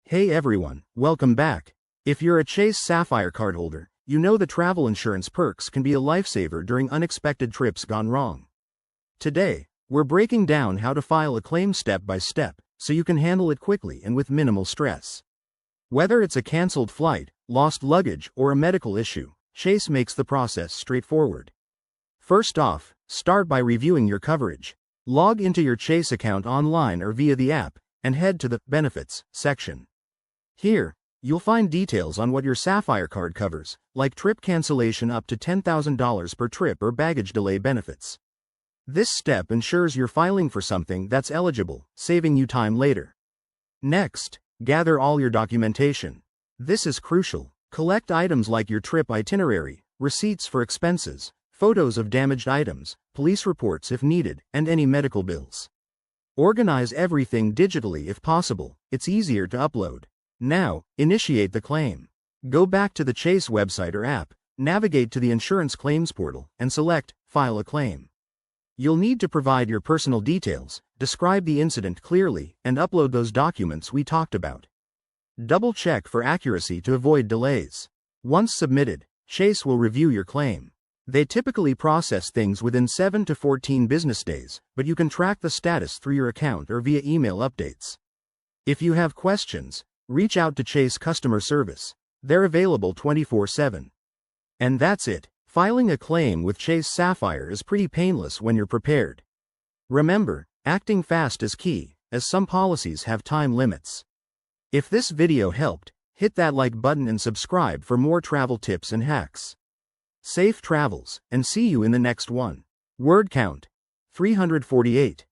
Hey everyone, welcome back. If you're a Chase Sapphire cardholder, you know the travel insurance perks can be a lifesaver during unexpected trips gone wrong. Today, we're breaking down how to file a claim step by step, so you can handle it quickly and with minimal stress. Whether it's a canceled flight, lost luggage, or a medical issue, Chase makes the process straightforward. First off, start by reviewing your coverage. Log into your Chase account online or via the app, and head to the Benefits section. Here, you'll find details on what your Sapphire card covers, like trip cancellation up to $10,000 per trip or baggage delay benefits. This step ensures you're filing for something that's eligible, saving you time later. Next, gather all your documentation. This is crucial. Collect items like your trip itinerary, receipts for expenses, photos of damaged items, police reports if needed, and any medical bills. Organize everything digitally if possible, it's easier to upload. Now, initiate the claim. Go back to the Chase website or app, navigate to the insurance claims portal, and select File a Claim. You'll need to provide your personal details, describe the incident clearly, and upload those documents we talked about. Double-check for accuracy to avoid delays. Once submitted, Chase will review your claim. They typically process things within 7 to 14 business days, but you can track the status through your account or via email updates. If you have questions, reach out to Chase customer service. They're available 24/7. And that's it. Filing a claim with Chase Sapphire is pretty painless when you're prepared. Remember, acting fast is key, as some policies have time limits. If this video helped, hit that like button and subscribe for more travel tips and hacks. Safe travels, and see you in the next one. Word count: 348.